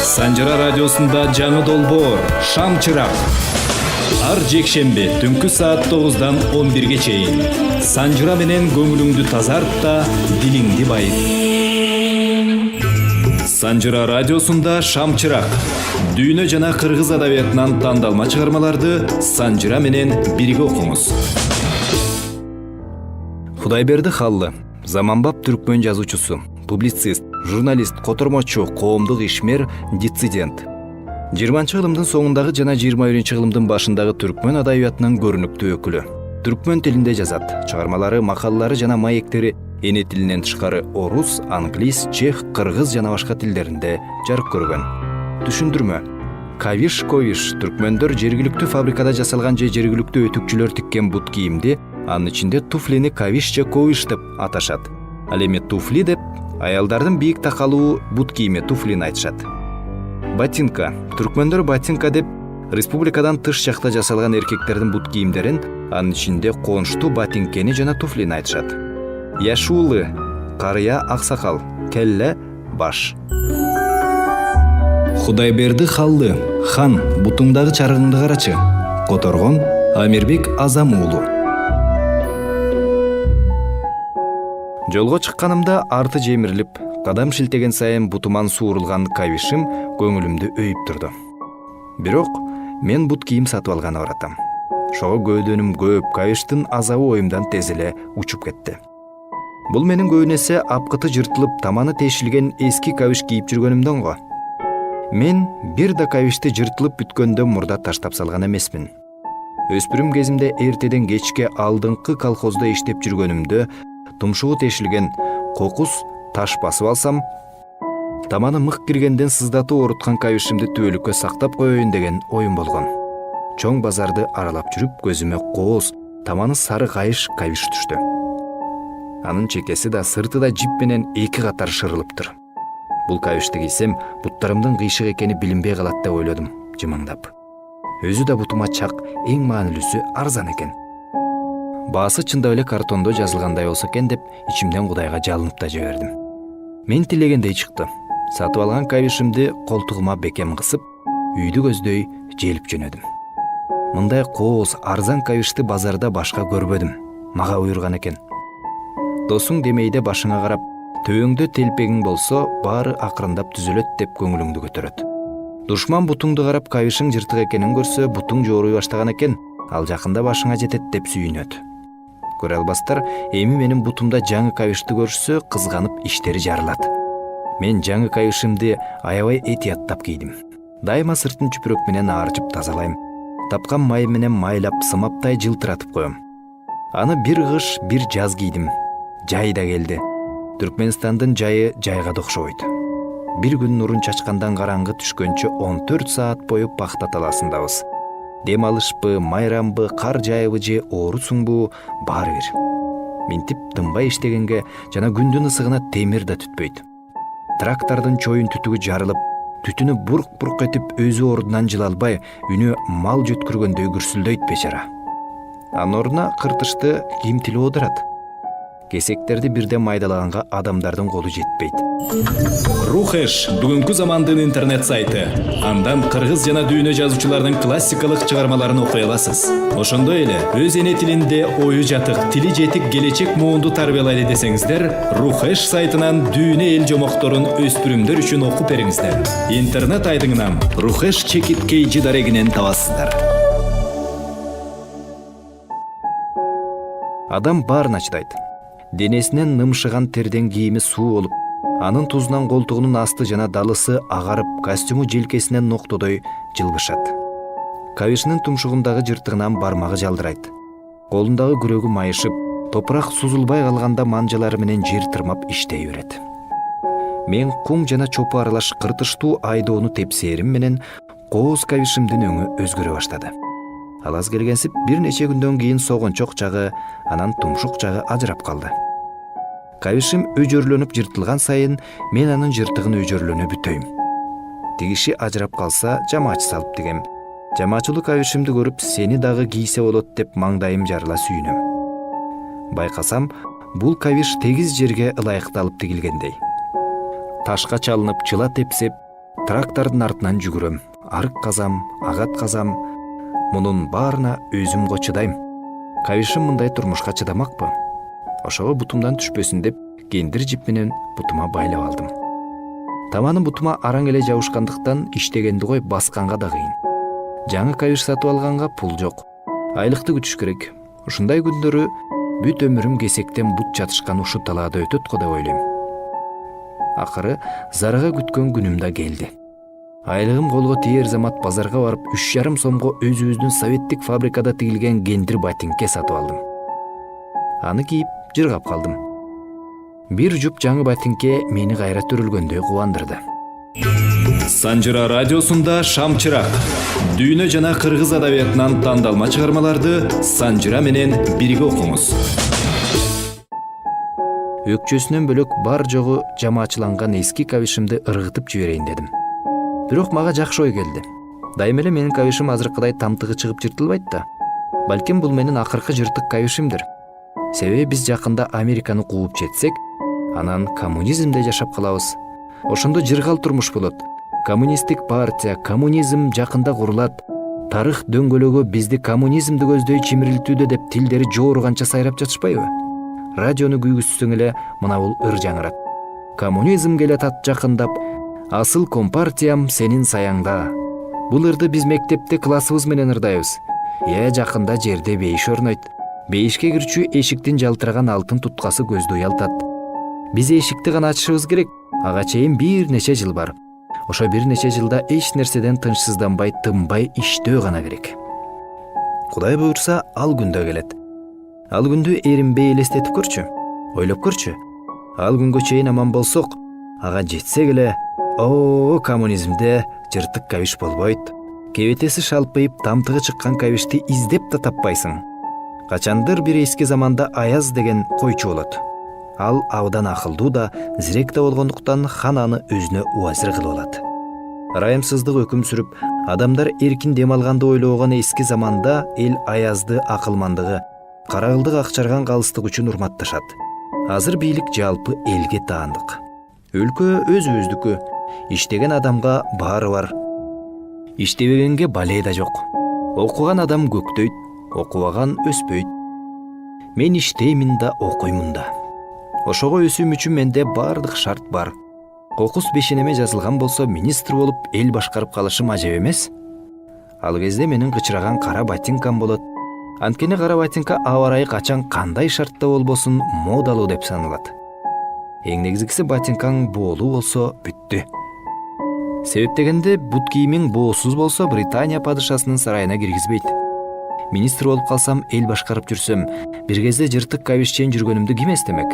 Санжыра радиосунда жаңы долбоор «Шам чырак». Ар жекшемби түнкү саат 9-дан 11-ге чейин. Санжыра менен көңүлүңдү тазарт да, дилиңди байыт. Санжыра радиосунда «Шам чырак». Дүйнө жана кыргыз адабиятынан тандалма чыгармаларды Санжыра менен бирге окуңуз. Кудайберди Халлы, заманбап түркмөн жазуучусу, публицист, журналист, котормочу, коомдук ишмер, диссидент. 20-кылымдын соңундагы жана 21-кылымдын башындагы түркмөн адабиятынын көрүнүктүү өкүлү. Түркмөн тилинде жазат. Чыгармалары, макалалары жана маектери эне тилинен тышкары орус, англис, чех, кыргыз жана башка тилдеринде жарык көргөн. Түшүндүрмө. Кавиш-ковиш түркмөндөр жергиликтүү фабрикада жасалган же жергиликтүү өтүкчүлөр тиккен бут кийимди, анын ичинде туфлини кавиш же ковиш деп аташат. Ал эми туфли деп аялдардын бийик такалуу бут кийими туфлини айтышат. Ботинка. Түркмөндөр ботинка деп республикадан тыш жакта жасалган эркектердин бут кийимдерин, анын ичинде коншту ботинкени жана туфлини айтышат. Яшуулы. Карыя, аксакал. Келле, баш. Кудайберди Халлы. Хан, бутуңдагы чарыгыңды карачы. Которгон Амирбек Азам уулу. Жолго чыкканымда арты жемирилип, кадам шилтеген сайын бутуман суурулган кавишим көңүлүмдү өйүп турду. Бирок мен бут кийим сатып алганы баратам. Шого көөдөнүм көп, кавиштин азабы оюмдан тез эле учуп кетти. Бул менин көбүн эсе апкыты жыртылып, таманы тешилген эски кавиш кийип жүргөнүмдөн го. Мен бир да кавишти жыртылып бүткөндөн мурда таштап салган эмесмин. Өспүрүм кезимде эртеден кечке алдыңкы колхоздо иштеп жүргөнүмдө тумшугу тешилген кокус таш басып алсам, таманы мык киргенден сыздатып оруткан кавишимди түбөлүккө сактап коеюн деген оюм болгон. Чоң базарды аралап жүрүп, көзүмө кооз, таманы сары кайыш кавиш түштү. Анын чекеси да, сырты да жип менен 2 катар шырылыптыр. Бул кавишти кийсем, буттарымдын кыйшык экени билинбей калат деп ойлодум, жымыңдап. Өзү да бутума чак, эң маанилүүсү арзан экен. Баасы чындап эле картондо жазылгандай болсо экен деп ичимден Кудайга жалынып да жибердим. Мен тилегендей чыкты. Сатып алган кавишимди колтугума бекем кысып, үйдү көздөй желип жөнөдүм. Мындай кооз, арзан кавишти базарда башка көрбөдүм. Мага буйрган экен. Досуң демейде башыңа карап, төбөңдө телпегиң болсо, баары акырындап түзөлөт деп көңүлүңдү көтөрөт. Душман бутуңду карап кавишиң жыртык экенин көрсө, бутуң жооруй баштаган экен, ал жакында башыңа жетет деп сүйүнөт. Көрө албастар, эми менин бутумда жаңы кавишти көрүшсө, кызганып иштери жарылат. Мен жаңы кавишимди аябай этияттап кийдим. Дайыма сыртын чүпүрөк менен аарчып тазалайм. Тапкан май менен майлап сымаптай жылтыратып коем. Аны бир кыш, бир жаз кийдим. Жай да келди. Түркмөнстандын жайы жайга да окшобойт. Бир күн нурун чачкандан караңгы түшкөнчө 14 саат бою пахта таласындабыз. Дем алышпы, майрамбы, кар жайыбы же оорусуңбу, баары бир. Минтип тынбай иштегенге жана күндүн ысыгына темир да түтпөйт. Трактордун чоюн түтүгү жарылып, түтүнү бурк-бурк этип өзү ордунан жыла албай, үнү мал жөткүргөндөй күрсүлдөйт бечара. Анын ордуна кыртышты ким тилип отурат. Кесектерди бирден майдалаганга адамдардын колу жетпейт. Рухеш бүгүнкү замандын интернет сайты. Андан кыргыз жана дүйнө жазуучулардын классикалык чыгармаларын окуй аласыз. Ошондой эле өз эне тилинде ою жатык, тили жетик келечек муунду тарбиялайлы десеңиздер, Рухеш сайтынан дүйнө эл жомокторун өспүрүмдөр үчүн окуп бериңиздер. Интернет айдыңынан Рухеш чекит KG дарегинен табасыздар. Адам баарына чыдайт. Денесинен нымшыган терден кийими суу болуп, анын тузунан колтугунун асты жана далысы агарып, костюму желкесинен ноктодой жылбышат. Кавишинин тумшугундагы жыртыгынан бармагы жалдырайт. Колундагы күрөгү майышып, топурак сузулбай калганда манжалары менен жер тырмап иштей берет. Мен кум жана чопу аралаш кыртыштуу айдоону тепсээрим менен кооз кавишимдин өңү өзгөрө баштады. Ал аз келгенсип бир нече күндөн кийин согончок жагы, анан тумшук жагы ажырап калды. Кавишим өжөрлөнүп жыртылган сайын мен анын жыртыгын өжөрлөнө бүтөйм. Тигиши ажырап калса жамаачы салып тигем. Жамаачылык кавишимди көрүп, сени дагы кийсе болот деп маңдайым жарыла сүйүнөм. Байкасам, бул кавиш тегиз жерге ылайыкталып тигилгендей. Ташка чалынып чыла тепсеп, трактордун артынан жүгүрөм, арык казам, агат казам. Мунун баарына өзүм го чыдайм. Кабишим мындай турмушка чыдамакпы? Ошого бутумдан түшпөсүн деп кендир жип менен бутума байлап алдым. Таманы бутума араң эле жабышкандыктан иштегенди кой басканга да кыйын. Жаңы кабиш сатып алганга пул жок. Айлыкты күтүш керек. Ушундай күндөрү бүт өмүрүм кесектен бут чатышкан ушу талаада өтөт го деп ойлойм. Акыры зарыга күткөн күнүм да келди. Айлыгым колго тиер замат базарга барып 3,5 сомго өзүбүздүн советтик фабрикада тигилген кендир ботинке сатып алдым. Аны кийип жыргап калдым. Бир жуп жаңы ботинке мени кайра төрөлгөндөй кубандырды. Санжыра радиосунда Шамчырак. Дүйнө жана кыргыз адабиятынан тандалма чыгармаларды Санжыра менен бирге окуңуз. Өкчөсүнөн бөлөк бар жогу жамаачыланган эски кабишимди ыргытып жиберейин дедим. Бирок мага жакшы ой келди. Дайым эле менин кабишим азыркыдай тамтыгы чыгып жыртылбайт да. Балким бул менин акыркы жыртык кабишимдир. Себеби биз жакында Американы кууп жетсек, анан коммунизмде жашап калабыз. Ошондо жыргал турмуш болот. Коммунисттик партия, коммунизм жакында курулат. Тарых дөңгөлөгү бизди коммунизмди көздөй чимирилтүүдө деп тилдери жооруганча сайрап жатышпайбы? Радиону күйгүзсөң эле мына бул ыр жаңырат. Коммунизм келет ат жакындап, асыл компартиям сенин саяңда. Бул ырды биз мектепте классыбыз менен ырдайбыз. Жакында жерде бейиш орнойт. Бейишке кирчү эшиктин жалтыраган алтын туткасы көздү уялтат. Биз эшикти гана ачышыбыз керек. Ага чейин бир нече жыл бар. Ошо бир нече жылда эч нерседен тынчсызданбай, тынбай иштөө гана керек. Кудай буйрса, ал күндө келет. Ал күндү эринбей элестетип көрчү. Ойлоп көрчү. Ал күнгө чейин аман болсок, ага жетсек эле, коммунизмде жыртык кабиш болбойт. Кебетеси шалпайып, тамтыгы чыккан кабишти издеп да таппайсың. Качандыр бир эски заманда Аяз деген койчу болот. Ал абдан акылдуу да, зирек да болгондуктан хан аны өзүнө уазир кылып алат. Ырайымсыздык өкүм сүрүп, адамдар эркин дем алганды ойлогон эски заманда эл Аязды акылмандыгы, карагылдык акчарган калыстык үчүн урматташат. Азыр бийлик жалпы элге таандык. Өлкө өзүбүздүкү. Иштеген адамга баары бар. Иштебегенге бале да жок. Окуган адам көктөйт, окубаган өспөйт. Мен иштеймин да, окуймун да. Ошого өсүүм үчүн менде бардык шарт бар. Кокус бешенеме жазылган болсо, министр болуп эл башкарып калышым ажеп эмес. Ал кезде менин кычыраган кара ботинкам болот. Анткени кара ботинка аба ырайы качан кандай шартта болбосун модалуу деп саналат. Эң негизгиси ботинкаң боолуу болсо бүттү. Себеп дегенде бут кийимиң боосуз болсо Британия падышасынын сарайына киргизбейт. Министр болуп калсам, эл башкарып жүрсөм, бир кезде жыртык кабишчен жүргөнүмдү ким эстемек?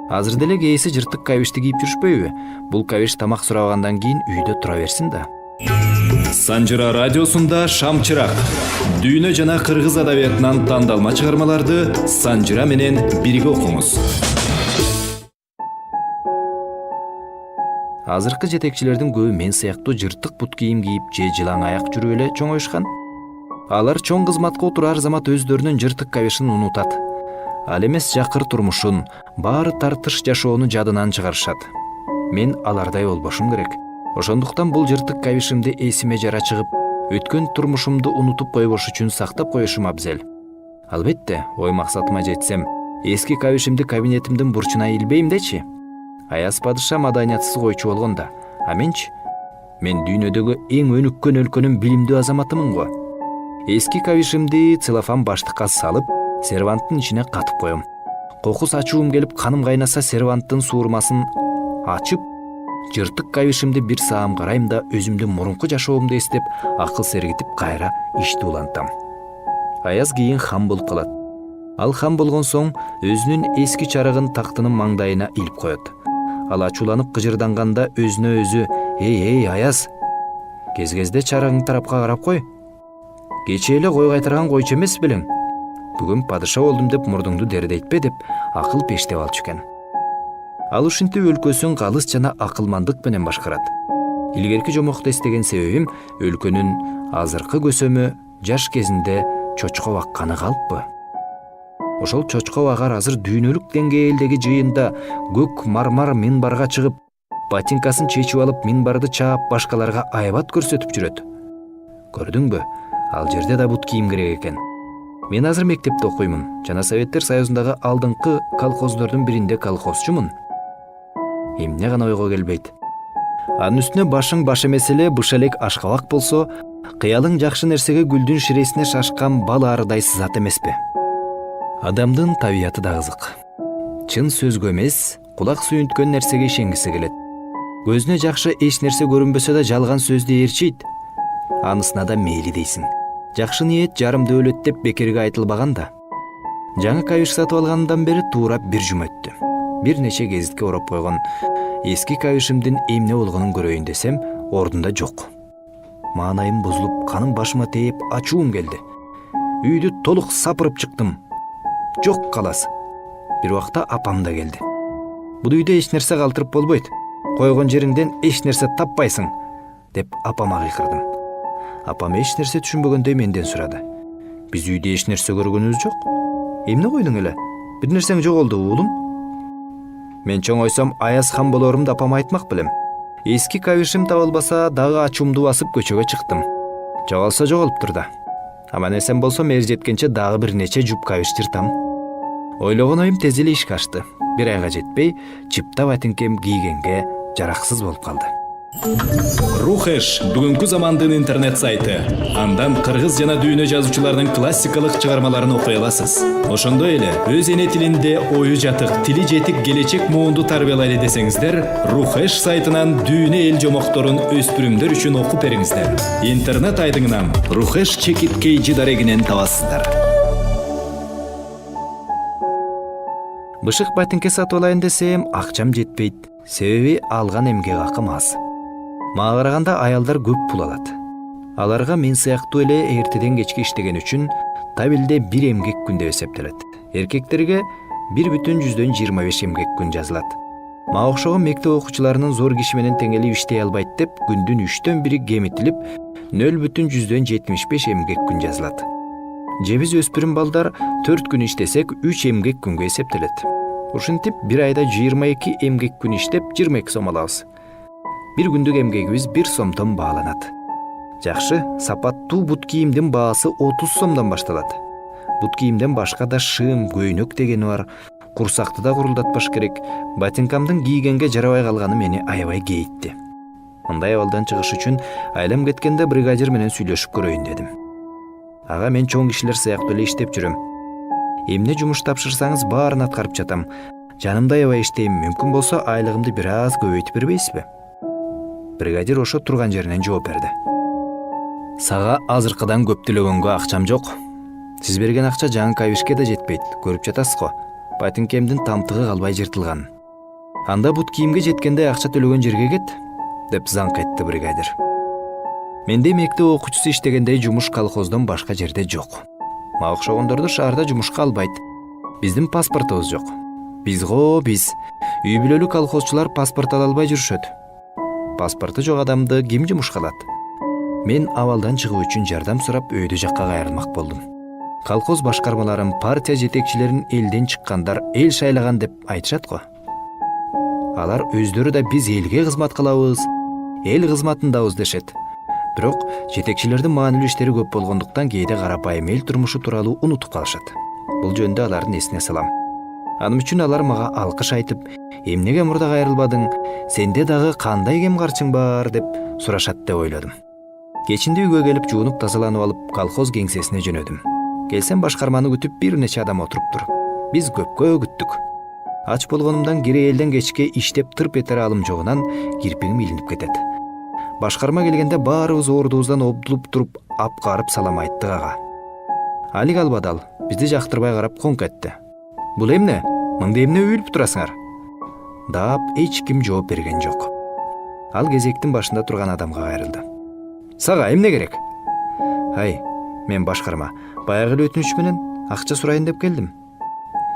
Азыр деле кээси жыртык кабишти кийип жүрүшпөйбү? Бул кабиш тамак сурабагандан кийин үйдө тура берсин да. Санжыра радиосунда Шамчырак. Дүйнө жана кыргыз адабиятынан тандалма чыгармаларды Санжыра менен бирге окуңуз. Азыркы жетекчилердин көбү мен сыяктуу жыртык бут кийим кийип же жылаң аяк жүрүп эле чоңоюшкан. Алар чоң кызматка отурар замат өздөрүнүн жыртык кабишин унутат. Ал эмес жакыр турмушун, баары тартыш жашоону жадынан чыгарышат. Мен алардай болбошум керек. Ошондуктан бул жыртык кабишимди эсиме жара чыгып, өткөн турмушумду унутуп койбош үчүн сактап коюшум абзел. Албетте, ой максатыма жетсем, эски кабишимди кабинетимдин бурчуна илбейм дечи. Аяз падыша маданиятсыз койчу болгондо, а менчи? Мен дүйнөдөгү эң өнүккөн өлкөнүн билимдүү азаматымын го. Эски кабишимди целлофан баштыкка салып, серванттын ичине катып коем. Кокус ачуум келип, каным кайнаса, серванттын суурмасын ачып, жыртык кабишимди бир саам карайм да, өзүмдүн мурунку жашоомду эстеп, акыл сергитип кайра ишти улантам. Аяз кийин хан болуп калат. Ал хан болгон соң өзүнүн эски чарыгын тактынын маңдайына илип коет. Ал ачууланып кыжырданганда өзүнө өзү: "Эй, Аяз, кез-кезде чарыгың тарапка карап кой. Кечээ эле кой кайтарган койчу эмес белең? Бүгүн падыша болдум деп мурдуңду дередейтпе" деп акыл пештеп алчу экен. Ал ушинтип өлкөсүн калыс жана акылмандык менен башкарат. Илгерки жомокто эстеген себебим өлкөнүн азыркы көсөмү жаш кезинде чочко бакканы калппы. Ошол чочко багар азыр дүйнөлүк деңгээлдеги жыйында көк мармар минбарга чыгып, ботинкасын чечип алып минбарды чаап башкаларга айбат көрсөтүп жүрөт. Көрдүңбү, ал жерде да бут кийим керек экен. Мен азыр мектепте окуймун жана Советтер Союзундагы алдыңкы колхоздордун биринде колхозчумун. Эмне гана ойго келбейт. Анын үстүнө башың баш эмес эле быш элек ашкабак болсо, кыялың жакшы нерсеге гүлдүн ширесине шашкан бал арыдай сызат эмеспи? Адамдын табияты да кызык. Чын сөзгө эмес, кулак сүйүнткөн нерсеге ишенгиси келет. Көзүнө жакшы эч нерсе көрүнбөсө да жалган сөздү ээрчийт. Анысына да мейли дейсиң. Жакшы ниет жарымды өлөт деп бекерге айтылбаган да. Жаңы кабиш сатып алгандан бери туура 1 жум өттү. Бир нече гезитке ороп койгон эски кабишимдин эмне болгонун көрөйүн десем, ордунда жок. Маанайым бузулуп, каным башыма тээп, ачуум келди. Үйдү толук сапырып чыктым. Жок калас. Бир убакта апам да келди. Бул үйдө эч нерсе калтырып болбойт. Койгон жериңден эч нерсе таппайсың, деп апама кыйкырдым. Апам эч нерсе түшүнбөгөндөй менден сурады. Биз үйдө эч нерсе көргөнүбүз жок. Эмне койдуң эле? Бир нерсең жоголдубу уулум? Мен чоңойсом аяз хан болорумду апама айтмак белем. Эски кабишим табылбаса дагы ачуумду басып көчөгө чыктым. Жоголсо жоголуптур да. Аман эсен болсо мери жеткенче дагы бир нече жуп кабиш жыртам. Ойлогон оюм тез эле ишке ашты. Бир айга жетпей, чыпта ботинкем кийгенге жараксыз болуп калды. Рухеш бүгүнкү замандын интернет сайты. Андан кыргыз жана дүйнө жазуучулардын классикалык чыгармаларын окуй аласыз. Ошондой эле өз эне тилинде ою жатык, тили жетик келечек моунду тарбиялайлы десеңиздер, Рухеш сайтынан дүйнө эл жомокторун өспүрүмдөр үчүн окуп бериңиздер. Интернет айдыңынан Рухеш чекит KG дарегинен табасыздар. Бышык ботинке сатып алайын десем, акчам жетпейт. Себеби алган эмгек акым аз. Мага караганда аялдар көп пул алат. Аларга мен сыяктуу эле эртеден кечке иштеген үчүн табилде 1 эмгек күн деп эсептелет. Эркектерге 1,25 эмгек күн жазылат. Мага окшогон мектеп окуучуларынын зор киши менен теңелип иштей албайт деп күндүн 3төн 1 кемитилип 0,75 эмгек күн жазылат. Же биз өспүрүм балдар 4 күн иштесек 3 эмгек күнгө эсептелет. Ушинтип бир айда 22 эмгек күн иштеп 22 сом алабыз. Бир күндүк эмгегибиз 1 сомдон бааланат. Жакшы, сапаттуу бут кийимдин баасы 30 сомдон башталат. Бут кийимден башка да шыым, көйнөк дегени бар. Курсакты да курулдатпаш керек. Ботинкамдын кийгенге жарабай калганы мени аябай кейитти. Мындай абалдан чыгыш үчүн айлам кеткенде бригадир менен сүйлөшүп көрөйүн дедим. Ага, мен чоң кишилер сыяктуу эле иштеп жүрөм. Эмне жумуш тапшырсаңыз баарын аткарып жатам. Жанымда аябай иштейм, мүмкүн болсо айлыгымды бир аз көбөйтүп бербейсизби? Бригадир ошо турган жеринен жооп берди. Сага азыркыдан көп төлөгөнгө акчам жок. Сиз берген акча жаңы кабишке да жетпейт. Көрүп жатасыз го. Ботинкемдин тамтыгы калбай жыртылган. Анда бут кийимге жеткенде акча төлөгөн жерге кет, деп заңк этти бригадир. Менде мектеп окуучусу иштегендей жумуш колхоздон башка жерде жок. Мага окшогондорду шаарда жумушка албайт. Биздин паспортубуз жок. Биз үй бүлөлүк колхозчулар паспорт ала албай жүрүшөт. Паспорту жок адамды ким жумушка алат? Мен абалдан чыгуу үчүн жардам сурап өйдө жакка кайрылмак болдум. Колхоз башкармаларын, партия жетекчилерин элден чыккандар эл шайлаган деп айтышат го. Алар өздөрү да биз элге кызмат кылабыз, эл кызматындабыз дешет. Бирок жетекчилердин маанилүү иштери көп болгондуктан кээде карапайым эл турмушу тууралуу унутуп калышат. Бул жөнүндө алардын эсине салам. Аным үчүн алар мага алкыш айтып, эмнеге мурда кайрылбадың, сенде дагы кандай кем карчың бар деп сурашат деп ойлодум. Кечинде үйгө келип жуунуп тазаланып алып, колхоз кеңсесине жөнөдүм. Келсем башкарманы күтүп бир нече адам отуруптур. Биз көпкө күттүк. Ач болгонумдан кире элден кечке иштеп тырп этер алым жогунан кирпигим илинип кетет. Башкарма келгенде баарыбыз ордубуздан обдулуп туруп, апкарып салам айттык ага. Али калбадал, бизди жактырбай карап конк этти. Бул эмне? Мында эмне үйүлүп турасыңар? Дап эч ким жооп берген жок. Ал кезектин башында турган адамга кайрылды. Сага эмне керек? Ай, мен башкарма, баягы эле өтүнүч менен акча сурайын деп келдим.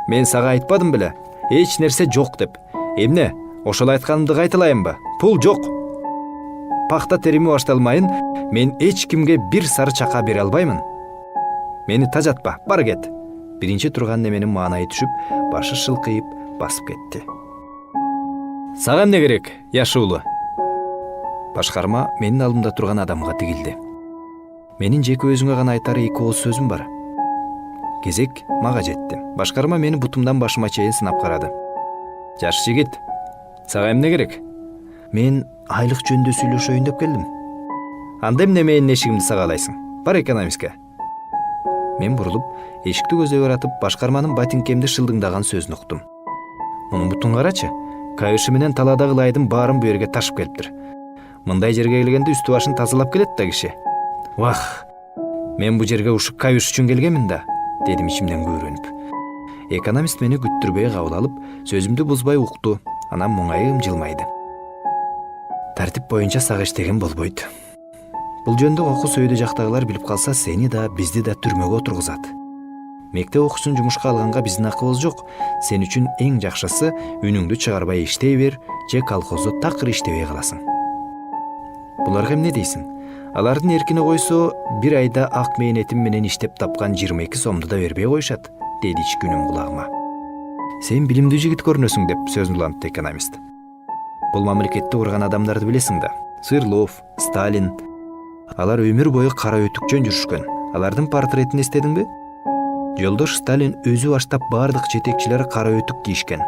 Мен сага айтпадым беле, эч нерсе жок деп. Эмне? Ошол айтканымды кайталайынбы? Пул жок. Пахта терими башталмайын, мен эч кимге бир сары чака бере албаймын. Мени тажатпа, бар кет. Биринчи турган неменин маанайы түшүп, башы шылкыйып басып кетти. Сага эмне керек, яшуулу? Башкарма менин алдымда турган адамга тигилди. Менин жеке өзүңө гана айтар 2 ооз сөзүм бар. Кезек мага жетти. Башкарма мени бутумдан башыма чейин сынап карады. Жаш жигит, сага эмне керек? Мен айлык жөнүндө сүйлөшөйүн деп келдим. Анда эмне менин эшигимди сагалайсың? Бар экономистке. Мен бурулуп, эшикти көздөй баратып, башкарманын ботинкемди шылдыңдаган сөзүн уктум. Мунун бутун карачы, кайышы менен таладагы лайдын баарын бу жерге ташып келиптир. Мындай жерге келгенде үстү башын тазалап келет да киши. Вах, мен бу жерге ушу кайыш үчүн келгенмин да, дедим ичимден күбүрөнүп. Экономист мени күттүрбөй кабыл алып, сөзүмдү бузбай укту, анан муңайым жылмайды. Тартип боюнча сага иштеген болбойт. Бул жөнүндө окус өйдө жактагылар билип калса, сени да, бизди да түрмөгө отургузат. Мектеп окуучусун жумушка алганга биздин акыбыз жок. Сен үчүн эң жакшысы үнүңдү чыгарбай иштей бер, же колхоздо такыр иштебей каласың. Буларга эмне дейсиң? Алардын эркине койсо, бир айда ак мээнетим менен иштеп тапкан 22 сомду да бербей коюшат, деди ички үнүм кулагыма. Сен билимдүү жигит көрүнөсүң деп сөзүн улантты экономист. Бул мамлекетти курган адамдарды билесиң да. Сырлов, Сталин. Алар өмүр бою кара өтүкчөн жүрүшкөн. Алардын портретин эстедиңби? Жолдош Сталин өзү баштап бардык жетекчилер кара өтүк кийишкен.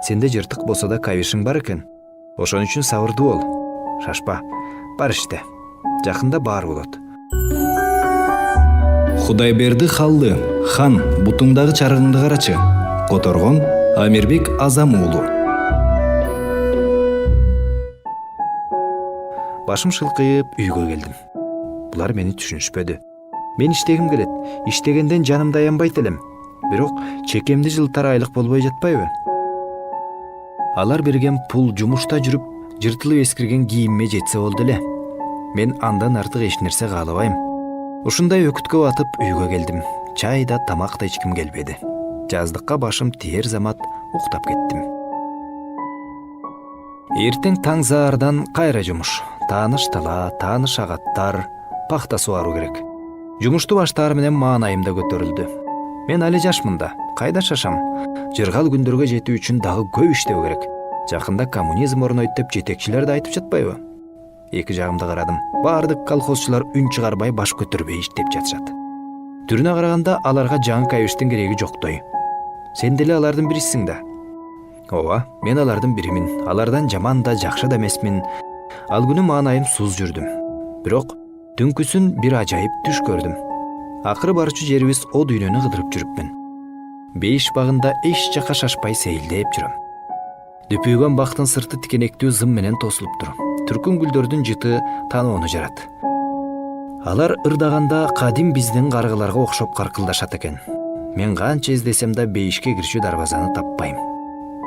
Сенде жыртык болсо да кавишиң бар экен. Ошон үчүн сабырдуу бол. Шашпа, бар иште. Жакында баары болот. Кудайберди Халлы, хан, бутуңдагы чарыгыңды карачы. Которгон Амирбек Азам уулу. Башым шылкыйып үйгө келдим. Булар мени түшүнүшпөдү. Мен иштегим келет. Иштегенден жанымда аянбайт элем. Бирок чекемди жылтар айлык болбой жатпайбы? Алар берген пул жумушта жүрүп, жыртылып эскирген кийимиме жетсе болду эле. Мен андан артык эч нерсе каалабайм. Ушундай өкүткө батып үйгө келдим. Чай да, тамак да ичким келбеди. Жаздыкка башым тиер замат уктап кеттим. Эртең таң заардан кайра жумуш. Тааныш тала, тааныш агаттар, пахта суаруу керек. Жумушту баштаары менен маанайым да көтөрүлдү. Мен али жашмын да, кайда шашам? Жыргал күндөргө жетүү үчүн дагы көп иштөө керек. Жакында коммунизм орнойт деп жетекчилер да айтып жатпайбы? Эки жагымда карадым. Бардык колхозчулар үн чыгарбай, баш көтөрбөй иштеп жатышат. Түрүнө караганда аларга жаңы кайыштын кереги жоктой. Сен деле алардын бирисиң да. Ооба, мен алардын биримин. Алардан жаман да, жакшы да эмесмин. Ал күнү маанайым суз жүрдүм. Бирок түнкүсүн бир ажайып түш көрдүм. Акыры барчу жерибиз о дүйнөнү кыдырып жүрүпмүн. Бейиш багында эч жака шашпай сейилдеп жүрөм. Дүпүйгөн бактын сырты тикенектүү зым менен тосулуптур. Түркүн гүлдөрдүн жыты таноону жарат. Алар ырдаганда кадим биздин каргыларга окшоп каркылдашат экен. Мен канча издесем да бейишке кирчү дарбазаны таппайм.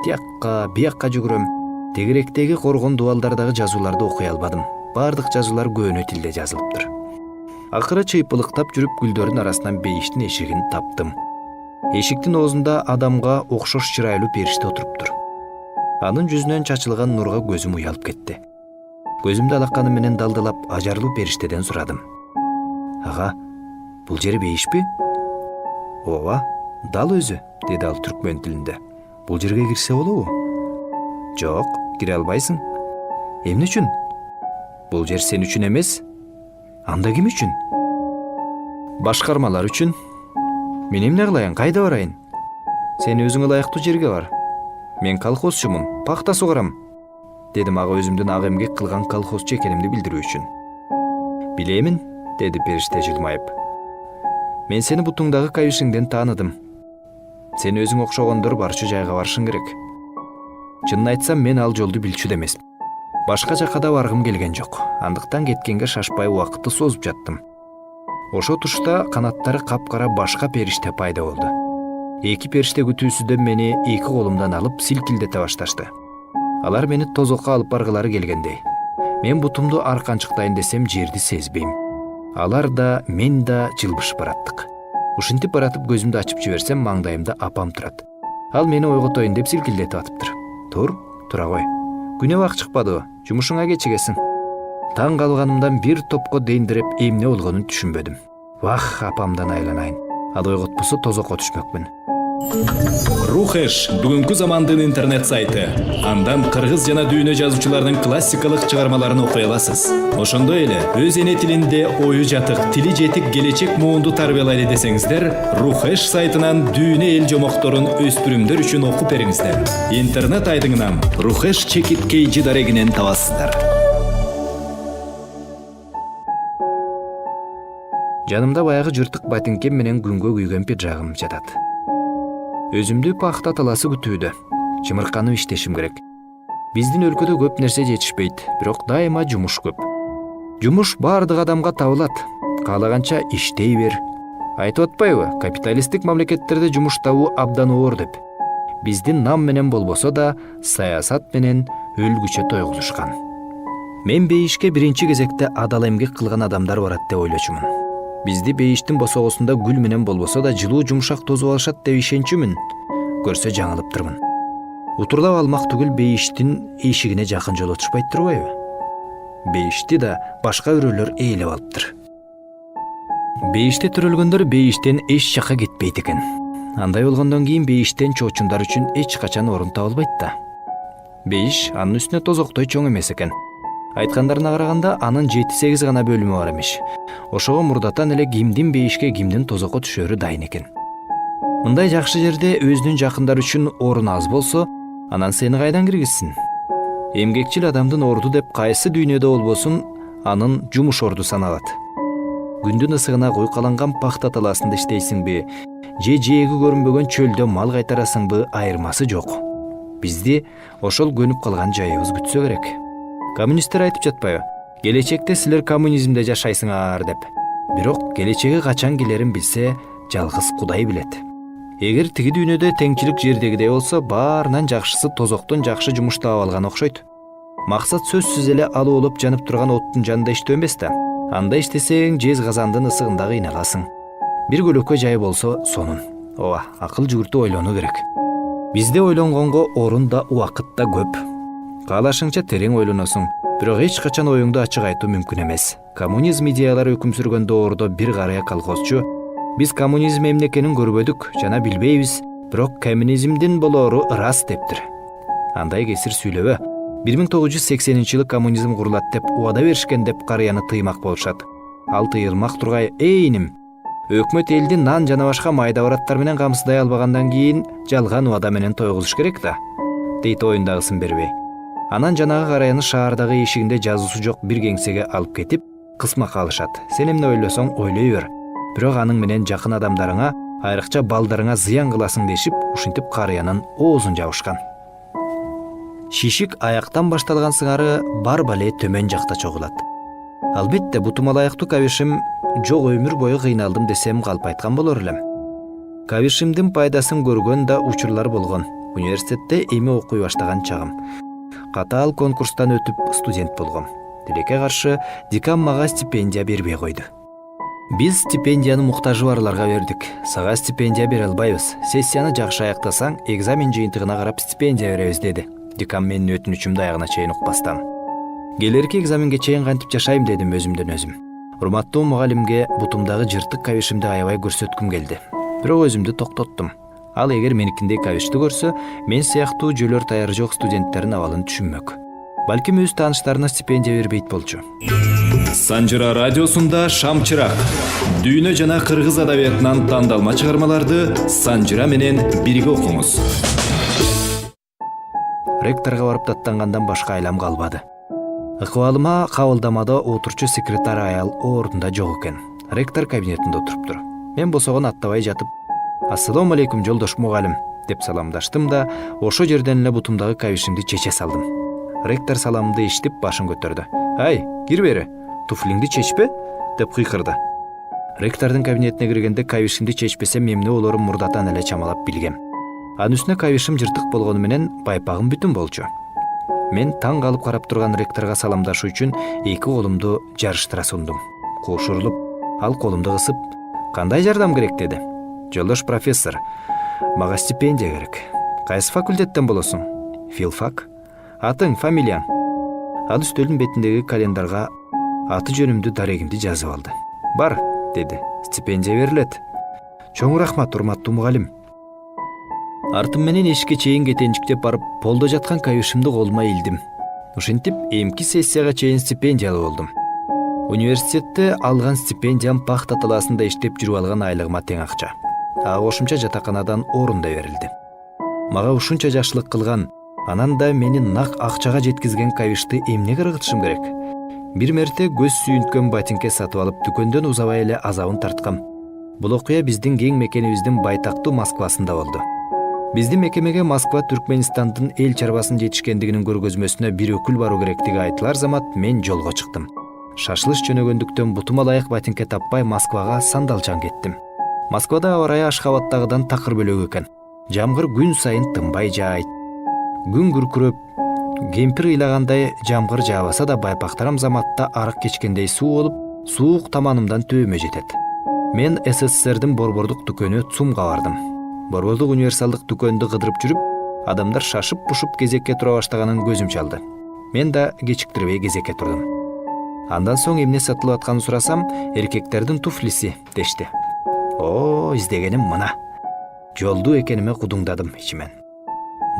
Тиякка, биякка жүгүрөм. Тегеректеги коргон дубалдардагы жазууларды окуй албадым. Бардык жазуулар көөнө тилде жазылыптыр. Акыры чыйпылыктап жүрүп гүлдөрдүн арасынан бейиштин эшигин таптым. Эшиктин оозунда адамга окшош чырайлуу периште отуруптур. Анын жүзүнөн чачылган нурга көзүм уялып кетти. Көзүмдү алаканым менен далдалап ажарлуу периштеден сурадым. Ага, бул жер бейишпи? Ооба, дал өзү, деди ал түркмөн тилинде. Бул жерге кирсе болобу? Жок, кире албайсың. Эмне үчүн? Бул жер сен үчүн эмес. Анда ким үчүн? Башкармалар үчүн. Мен эмне кылайын, кайда барайын? Сен өзүңө ылайыктуу жерге бар. Мен колхозчумун, пахта сугарам, дедим ага өзүмдүн ак эмгек кылган колхозчу экенимди билдирүү үчүн. Билемин, деди периште жылмайып. Мен сени бутуңдагы кайышыңден тааныдым. Сен өзүң окшогондор барчу жайга барышың керек. Чынын айтсам, мен ал жолду билчү да эмесмин. Башка жака да баргым келген жок. Андыктан кеткенге шашпай убакытты созуп жаттым. Ошо тушта канаттары капкара башка периште пайда болду. Эки периште күтүүсүдөн мени эки колумдан алып силкилдете башташты. Алар мени тозокко алып баргылары келгендей. Мен бутумду арканчыктайын десем, жерди сезбейм. Алар да, мен да жылбышып бараттык. Ушинтип баратып көзүмдү ачып жиберсем, маңдайымда апам турат. Ал мени ойготоюн деп силкилдетип атыптыр. Тура кой. Күнөө ак чыкпадыбы? Жумушуңа кечигесиң. Таң калганымдан бир топко дейиндиреп эмне болгонун түшүнбөдүм. Вах, апамдан айланайын. Ал ойготпосо тозокко түшмөкмүн. Рухеш бүгүнкү замандын интернет сайты. Андан кыргыз жана дүйнө жазуучуларынын классикалык чыгармаларын окуй аласыз. Ошондой эле өз эне тилинде ою жатык, тили жетик келечек муунду тарбиялайлы десеңиздер, Рухеш сайтынан дүйнө эл жомокторун өспүрүмдөр үчүн окуп бериңиздер. Интернет айдыңынан Рухеш чекит KG дарегинен табасыздар. Жанымда баягы жыртык батинкем менен күнгө күйгөн пиджагым жатат. Өзүмдү пахта таласы күтүүдө, чымырканып иштешим керек. Биздин өлкөдө көп нерсе жетишпейт, бирок дайыма жумуш көп. Жумуш баардык адамга табылат. Каалаганча иштей бер. Айтып атпайбы, капиталисттик мамлекеттерде жумуш табуу абдан оор деп. Биздин нам менен болбосо да, саясат менен өлгүчө тойгузушкан. Мен бейишке биринчи кезекте адал эмгек кылган адамдар барат деп ойлочумун. Бизди бейиштин босогосунда гүл менен болбосо да жылуу жумшак тосуп алышат деп ишенчүмүн. Көрсө жаңылыптырмын. Утурлап алмак түгүл бейиштин эшигине жакын жолотушпайт турбайбы? Бейишти да башка бирөөлөр ээлеп алыптыр. Бейиште төрөлгөндөр бейиштен эч жакка кетпейт экен. Андай болгондон кийин бейиштен чоочундар үчүн эч качан орун табылбайт да. Бейиш анын үстүнө тозоктой чоң эмес экен. Айткандарына караганда анын 7-8 гана бөлүмү бар эмиш. Ошого мурдатан эле кимдин бейишке кимдин тозокко түшөрү дайын экен. Мындай жакшы жерде өзүнүн жакындары үчүн орун аз болсо, анан сени кайдан киргизсин? Эмгекчил адамдын орду деп кайсы дүйнөдө болбосун, анын жумуш орду саналат. Күндүн ысыгына куйкаланган пахта таласында иштейсиңби, же жээги көрүнбөгөн чөлдө мал кайтарасыңбы, айырмасы жок. Бизди ошол көнүп калган жайыбыз күтсө керек. Коммунисттер айтып жатпайбы? Келечекте силер коммунизмде жашайсыңар деп. Бирок келечеги качан келерин билсе, жалгыз Кудай билет. Эгер тиги дүйнөдө теңчилик жердегидей болсо, баарынан жакшысы тозоктон жакшы жумуш таап алган окшойт. Максат сөзсүз эле алуу болуп жанып турган оттун жанында иштөө эмес да. Анда иштесең, жез казандын ысыгында кыйналасың. Бир көлөккө жай болсо сонун. Ооба, акыл жүгүртүп ойлонуу керек. Бизде ойлонгонго орун да, убакыт да көп. Каалашыңча терең ойлоносуң, бирок эч качан оюңду ачык айтуу мүмкүн эмес. Коммунизм идеялары өкүм сүргөн доордо бир карыя колхозчу биз коммунизм эмне экенин көрбөдүк жана билбейбиз, бирок коммунизмдин болоору ырас дептир. Андай кесир сүйлөбө. 1980-жылы коммунизм курулат деп убада беришкен деп карыяны тыймак болушат. Ал тыйылмак тургай, иним. Өкмөт элди нан жана башка майда бараттар менен камсыздай албагандан кийин жалган убада менен тойгузуш керек да, дейт оюндагысын бербей. Анан жанагы караяны шаардагы эшигинде жазуусу жок бир кеңсеге алып кетип, кысмакка алышат. Сен эмне ойлосоң ойлой бер. Бирок аның менен жакын адамдарыңа, айрыкча балдарыңа зыян кыласың дешип, ушинтип карыянын оозун жабышкан. Шишик аяктан башталган сыңары бар бале төмөн жакта чогулат. Албетте бутумал аяктуу кабишим жок өмүр бою кыйналдым десем калп айткан болор элем. Кабишимдин пайдасын көргөн да учурлар болгон. Университетте эми окуй баштаган чагым. Катаал конкурстан өтүп студент болгом. Тилекке каршы декан мага стипендия бербей койду. Биз стипендияны муктажы барларга бердик. Сага стипендия бере албайбыз. Сессияны жакшы аяктасаң, экзамен жыйынтыгына карап стипендия беребиз деди. Декан менин өтүнүчүмдү аягына чейин укпастан. Келерки экзаменге чейин кантип жашайм дедим өзүмдөн өзүм. Урматтуу мугалимге бутумдагы жыртык кабишимди аябай көрсөткүм келди. Бирок өзүмдү токтоттум. Ал эгер меникиндей кабишти көрсө, мен сыяктуу жөлөр таяры жок студенттердин абалын түшүнмөк. Балким өз тааныштарына стипендия бербейт болчу. Санжыра радиосунда Шамчырак. Дүйнө жана кыргыз адабиятынан тандалма чыгармаларды Санжыра менен бирге окуңуз. Ректорго барып даттангандан башка айлам калбады. Ыкыбалыма кабылдамада отурчу секретарь аял ордунда жок экен. Ректор кабинетинде отуруптур. Мен босогон аттабай жатып, «Ассаламу алейкум, жолдош мугалим» деп саламдаштым да, ошо жерден эле бутумдагы кабишимди чече салдым. Ректор саламымды эшитип башын көтөрдү. «Ай, кир бери, туфлиңди чечпе?» деп кыйкырды. Ректордун кабинетине киргенде кабишимди чечпесем эмне болорун мурдатан эле чамалап билгем. Анын үстүнө кабишим жыртык болгону менен байпагым бүтүн болчу. Мен таң калып карап турган ректорго саламдашуу үчүн эки колумду жарыштыра сундум. Кошурулуп, ал колумду кысып, «Кандай жардам керек?» деди. «Жолдош профессор, мага стипендия керек. Кайсы факультеттен болосуң?» «Филфак». «Атың, фамилияң?» Ал үстөлдүн бетиндеги календарга аты жөнүмдү, дарегимди жазып алды. «Бар», деди. «Стипендия берилет». «Чоң рахмат, урматтуу мугалим». Артым менен эшикке чейин кетенчиктеп барып, полдо жаткан кабишимди колума илдим. Ушинтип эмки сессияга чейин стипендиялуу болдум. Университетте алган стипендиям пахта талаасында иштеп жүрүп алган айлыгыма тең акча. Ага кошумча жатаканадан орун да берилди. Мага ушунча жакшылык кылган, анан да мени нак акчага жеткизген кабишти эмнеге ыргытышым керек? Бир мерте көз сүйүнткөн ботинке сатып алып, дүкөндөн узабай эле азабын тарткам. Бул окуя биздин кең мекенибиздин байтактуу Москвасында болду. Биздин мекемеге Москва Түркменистандын эл чарбасын жетишкендигинин көргөзмөсүнө бир өкүл баруу керектиги айтылар замат мен жолго чыктым. Шашылыш жөнөгөндүктөн бутума ылайык ботинке таппай Москвага сандалчан кеттим. Москвада аба ырайы Ашхабадтагыдан такыр бөлөк экен. Жамгыр күн сайын тынбай жаайт. Күн күркүрөп, кемпир ыйлагандай жамгыр жаабаса да байпактарам заматта арык кечкендей суу болуп, суук таманымдан төбөмө жетет. Мен СССРдин борбордук дүкөнү ЦУМга бардым. Борбордук универсалдык дүкөндү кыдырып жүрүп, адамдар шашып-пушуп кезекке тура баштаганын көзүм чалды. Мен да кечиктирбей кезекке турдум. Андан соң эмне сатылып атканын сурасам, эркектердин туфлиси дешти. О, издегеним мына. Жолду экениме кудуңдадым ичимен.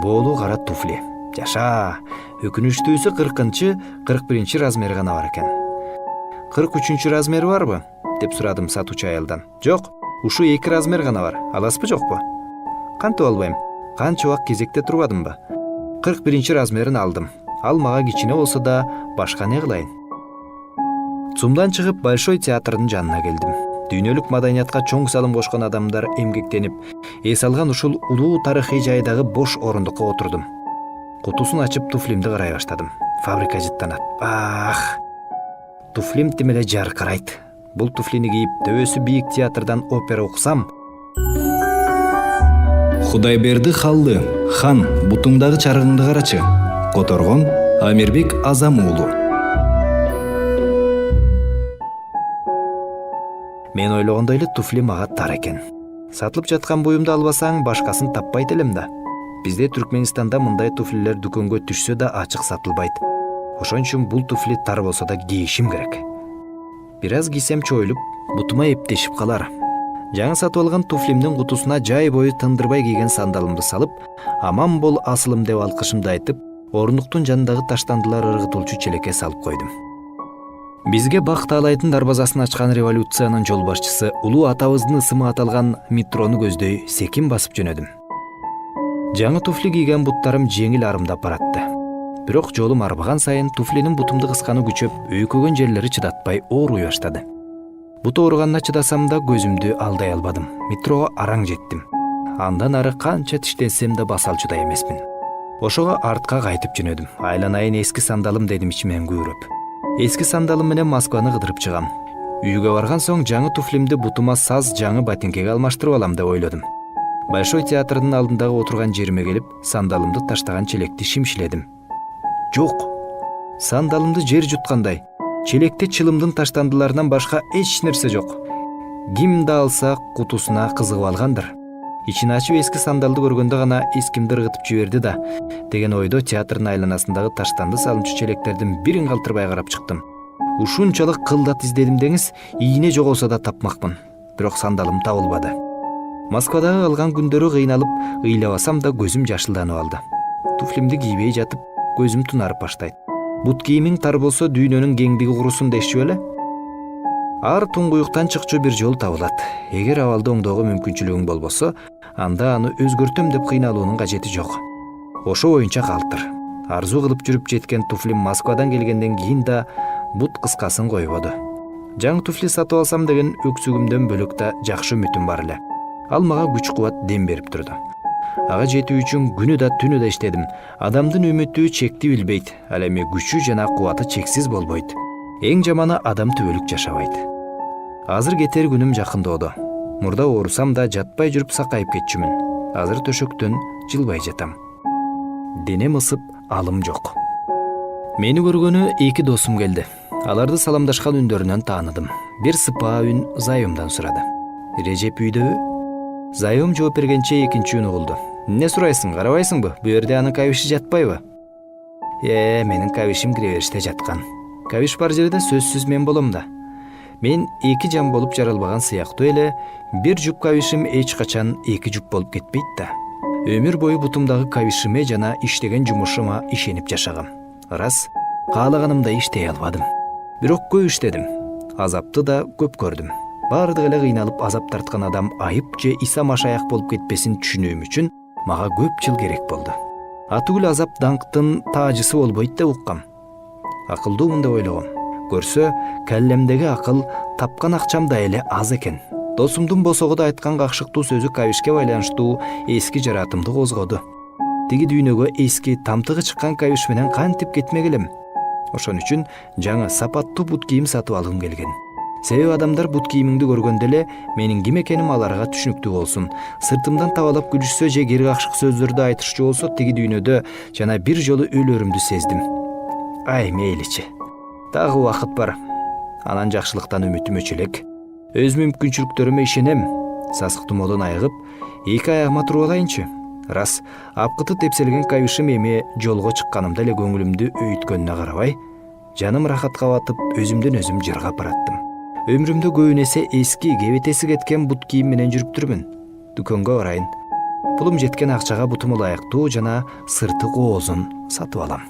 Боолуу кара туфли. Жаша, өкүнүчтүүсү 40-41 размери гана бар экен. 43 размери барбы? Деп сурадым сатуучу аялдан. Жок, ушу 2 размер гана бар. Аласызбы жокпу? Кантип албайм? Канча убак кезекте турбадымбы? 41 размерин алдым. Ал мага кичине болсо да башка не кылайын? ЦУМдан чыгып Большой театрдын жанына келдим. Дүйнөлүк маданиятка чоң салым кошкон адамдар эмгектенип, эс алган ушул улуу тарыхый жайдагы бош орундукка отурдум. Кутусун ачып туфлимди карай баштадым. Фабрика жыттанат. Ах! Туфлим тим эле жаркырайт. Бул туфлини кийип төбөсү бийик театрдан опера окусам. Кудайберди Халлы, хан, бутуңдагы чарыгыңды карачы. Которгон Амирбек Азам уулу. Мен ойлогондой эле туфли мага тар экен. Сатылып жаткан буюмду албасаң, башкасын таппайт элем да. Бизде Түркменистанда мындай туфлилер дүкөнгө түшсө да ачык сатылбайт. Ошон үчүн бул туфли тар болсо да кийишим керек. Бир аз кийсем чоюлуп, бутума эптешип калар. Жаңы сатып алган туфлимдин кутусуна жай бою тындырбай кийген сандалымды салып, аман бол асылым деп алкышымды айтып, орундуктун жанындагы таштандылар ыргытылчу челекке салып койдум. Бизге бак таалайдын дарбазасын ачкан революциянын жол башчысы улуу атабыздын ысымы аталган метрону көздөй секин басып жөнөдүм. Жаңы туфли кийген буттарым жеңил арымдап баратты. Бирок жолум арбаган сайын туфлинин бутумду кысканы күчөп, өйкөгөн жерлери чыдатпай ооруй баштады. Бут ооруганына чыдасам да көзүмдү алдай албадым. Метрого араң жеттим. Андан ары канча тиштенсем да баса алчудай эмесмин. Ошого артка кайтып жөнөдүм. Айланайын эски сандалым дедим ичимен күйрөп. Эски сандалым менен Москваны кыдырып чыгам. Үйгө барган соң жаңы туфлимди бутума саз жаңы ботинкеге алмаштырып алам деп ойлодум. Большой театрдын алдындагы отурган жериме келип, сандалымды таштаган челекти шимшиледим. Жок. Сандалымды жер жуткандай. Челекте чылымдын таштандыларынан башка эч нерсе жок. Ким да алса кутусуна кызыгып алгандыр. Ичин ачып эски сандалды көргөндө гана эскимди ыргытып жиберди да, деген ойдо театрдын айланасындагы таштанды салымчу челектердин бирин калтырбай карап чыктым. Ушунчалык кылдат издедим деңиз, ийне жоголсо да тапмакмын. Бирок сандалым табылбады. Москвадагы калган күндөрү кыйналып, ыйлабасам да көзүм жашылданып алды. Туфлимди кийбей жатып, көзүм тунарып баштайт. Бут кийимиң тар болсо дүйнөнүн кеңдиги курусун дешчү беле? Ар туңгуюктан чыкчу бир жол табылат. Эгер абалды оңдоого мүмкүнчүлүгүң болбосо, анда аны өзгөртөм деп кыйналуунун кажети жок. Ошо боюнча калтыр. Арзуу кылып жүрүп жеткен туфлим Москвадан келгенден кийин да бут кыскасын койбоду. Жаңы туфли сатып алсам деген өксүгүмдөн бөлөк да жакшы үмүтүм бар эле. Ал мага күч-кубат дем берип турду. Ага жетүү үчүн күнү да түнү да иштедим. Адамдын үмүтү чекти билбейт, ал эми күчү жана кубаты чексиз болбойт. Эң жаманы адам түбөлүк жашабайт. Азыр кетер күнүм жакындоодо. Мурда оорусам да жатпай жүрүп сакайып кетчүмүн. Азыр төшөктөн жылбай жатам. Денем ысып, алым жок. Мени көргөнү 2 досум келди. Аларды саламдашкан үндөрүнөн тааныдым. Бир сыпаа үн Зайымдан сурады. Режеп үйдөбү? Зайым жооп бергенче экинчи үн угулду. Эмне сурайсың, карабайсыңбы? Бу жерде анын кабиши жатпайбы? Менин кабишим кире бериште жаткан. Кабиш бар жерде сөзсүз мен болом да. Мен 2 жан болуп жаралбаган сыяктуу эле, бир жуп кабишим эч качан 2 жуп болуп кетпейт да. Өмүр бою бутумдагы кабишиме жана иштеген жумушума ишенип жашагам. Ырас, каалаганымдай иштей албадым. Бирок көп иштедим. Азапты да көп көрдүм. Баардык эле кыйналып азап тарткан адам айып же иса машаяк болуп кетпесин түшүнүүм үчүн мага көп жыл керек болду. Атүгүл азап даңктын таажысы болбойт деп уккам. Акылдуумун деп ойлогом. Көрсө, каллемдеги акыл тапкан акчам да эле аз экен. Досумдун босогода айткан какшыктуу сөзү кабишке байланыштуу эски жаратымды козгоду. Тиги дүйнөгө эски тамтыгы чыккан кабиш менен кантип кетмек элем? Ошон үчүн жаңы сапаттуу бут кийим сатып алгым келген. Себеби адамдар бут кийимиңди көргөндө эле менин ким экеним аларга түшүнүктүү болсун. Сыртымдан табалап күлүшсө же кири какшык сөздөрдү айтышчу болсо тиги дүйнөдө жана бир жолу өлөрүмдү сездим. Ай мейличи. Дагы убакыт бар. Анан жакшылыктан үмүтүм өчөлөк. Өз мүмкүнчүлүктөрүмө ишенем. Сасык тумоодон айыгып, эки аягыма туруп алайынчы. Рас, апкыты тепселген кабишим эми жолго чыкканымда эле көңүлүмдү өйүткөнүнө карабай, жаным рахатка батып, өзүмдөн өзүм жыргап бараттым. Өмүрүмдө көбүн эсе эски, кебетеси кеткен бут кийим менен жүрүптүрмүн. Дүкөнгө барайын. Пулум жеткен акчага бутума ылайыктуу жана сырты коозун сатып алам.